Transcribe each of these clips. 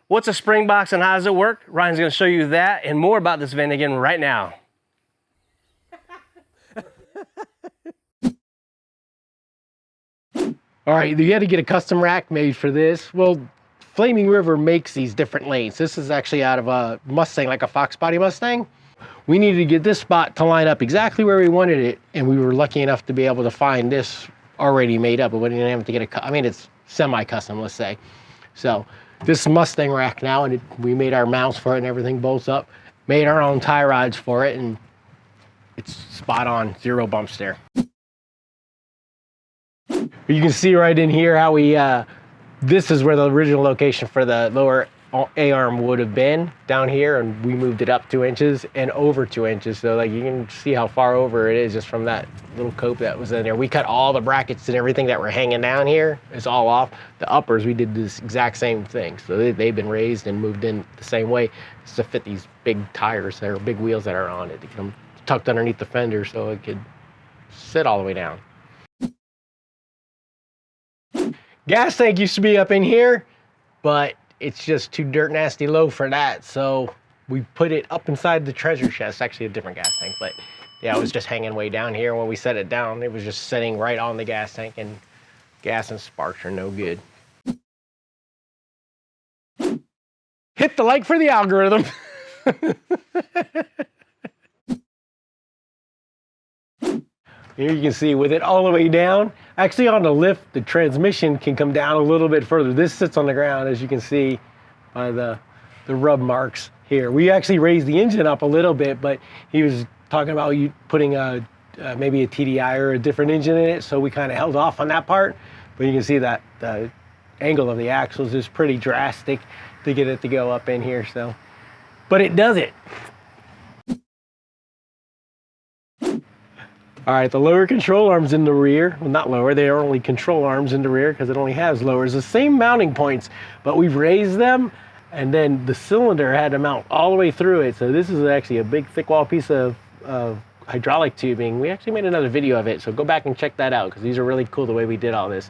What's a spring box and how does it work? Ryan's gonna show you that and more about this Vanagon right now. All right, you had to get a custom rack made for this. Well, Flaming River makes these different lanes. This is actually out of a Mustang, like a Fox body Mustang. We needed to get this spot to line up exactly where we wanted it, and we were lucky enough to be able to find this already made up, but we didn't have to get I mean, it's semi-custom, let's say. So this Mustang rack now, and we made our mounts for it and everything bolts up, made our own tie rods for it, and it's spot on, zero bumps there. You can see right in here how we, this is where the original location for the lower A-arm would have been down here, and we moved it up 2 inches and over 2 inches. So like you can see how far over it is just from that little cope that was in there. We cut all the brackets and everything that were hanging down here. It's all off. The uppers, we did this exact same thing. So they've been raised and moved in the same way to fit these big tires that are big wheels that are on it to get them tucked underneath the fender so it could sit all the way down. Gas tank used to be up in here, but it's just too dirt nasty low for that. So we put it up inside the treasure chest, actually a different gas tank, but yeah, it was just hanging way down here. When we set it down, it was just sitting right on the gas tank, and gas and sparks are no good. Hit the like for the algorithm. Here you can see with it all the way down, actually on the lift, the transmission can come down a little bit further. This sits on the ground, as you can see by the rub marks here. We actually raised the engine up a little bit, but he was talking about you putting maybe a TDI or a different engine in it, so we kind of held off on that part. But you can see that the angle of the axles is pretty drastic to get it to go up in here. So, but it does it. All right, the lower control arms in the rear, well, not lower, they are only control arms in the rear because it only has lowers. The same mounting points, but we've raised them, and then the cylinder had to mount all the way through it. So this is actually a big thick wall piece of hydraulic tubing. We actually made another video of it, so go back and check that out because these are really cool the way we did all this.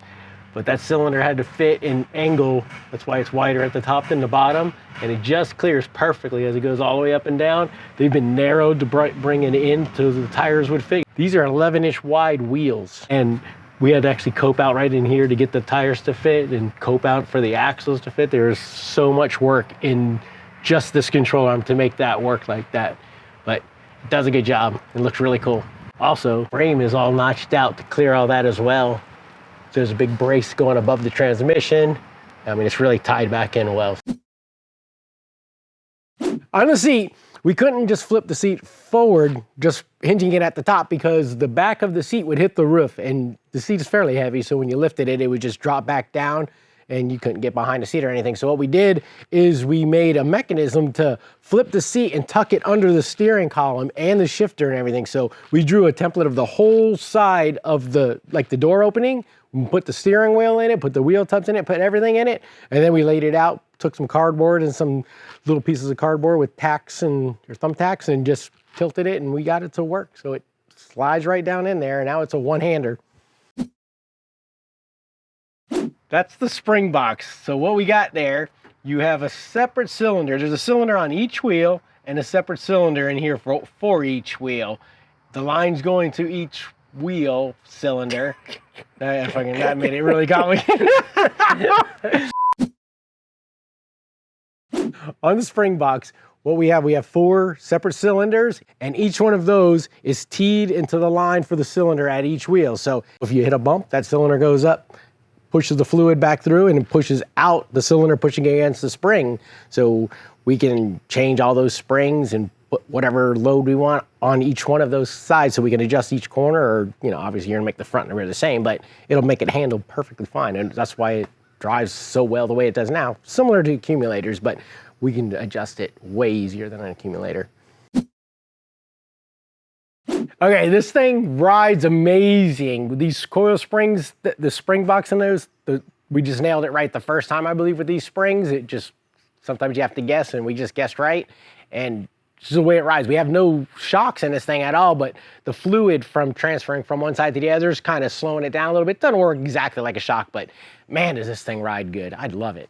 But that cylinder had to fit in angle. That's why it's wider at the top than the bottom, and it just clears perfectly as it goes all the way up and down. They've been narrowed to bring it in so the tires would fit. These are 11-inch wide wheels, and we had to actually cope out right in here to get the tires to fit and cope out for the axles to fit. There's so much work in just this control arm to make that work like that, but it does a good job. It looks really cool. Also, frame is all notched out to clear all that as well. There's a big brace going above the transmission. I mean, it's really tied back in well. On the seat, we couldn't just flip the seat forward, just hinging it at the top, because the back of the seat would hit the roof, and the seat is fairly heavy, so when you lifted it, it would just drop back down and you couldn't get behind the seat or anything. So what we did is we made a mechanism to flip the seat and tuck it under the steering column and the shifter and everything. So we drew a template of the whole side of the door opening, put the steering wheel in it, put the wheel tubs in it, put everything in it, and then we laid it out, took some cardboard and some little pieces of cardboard with tacks or thumbtacks and just tilted it, and we got it to work. So it slides right down in there, and now it's a one-hander. That's the spring box. So what we got there, you have a separate cylinder. There's a cylinder on each wheel and a separate cylinder in here for each wheel. The line's going to each wheel cylinder. That made it really complicated. On the spring box, what we have 4 separate cylinders, and each one of those is teed into the line for the cylinder at each wheel. So if you hit a bump, that cylinder goes up, pushes the fluid back through, and it pushes out the cylinder pushing against the spring. So we can change all those springs and put whatever load we want on each one of those sides, so we can adjust each corner, or, you know, obviously you're gonna make the front and the rear the same, but it'll make it handle perfectly fine. And that's why it drives so well the way it does now, similar to accumulators, but we can adjust it way easier than an accumulator. Okay, this thing rides amazing. These coil springs, the spring box in those, we just nailed it right the first time, I believe, with these springs. It just, sometimes you have to guess, and we just guessed right. And this is the way it rides. We have no shocks in this thing at all, but the fluid from transferring from one side to the other is kind of slowing it down a little bit. Doesn't work exactly like a shock, but man, does this thing ride good. I'd love it.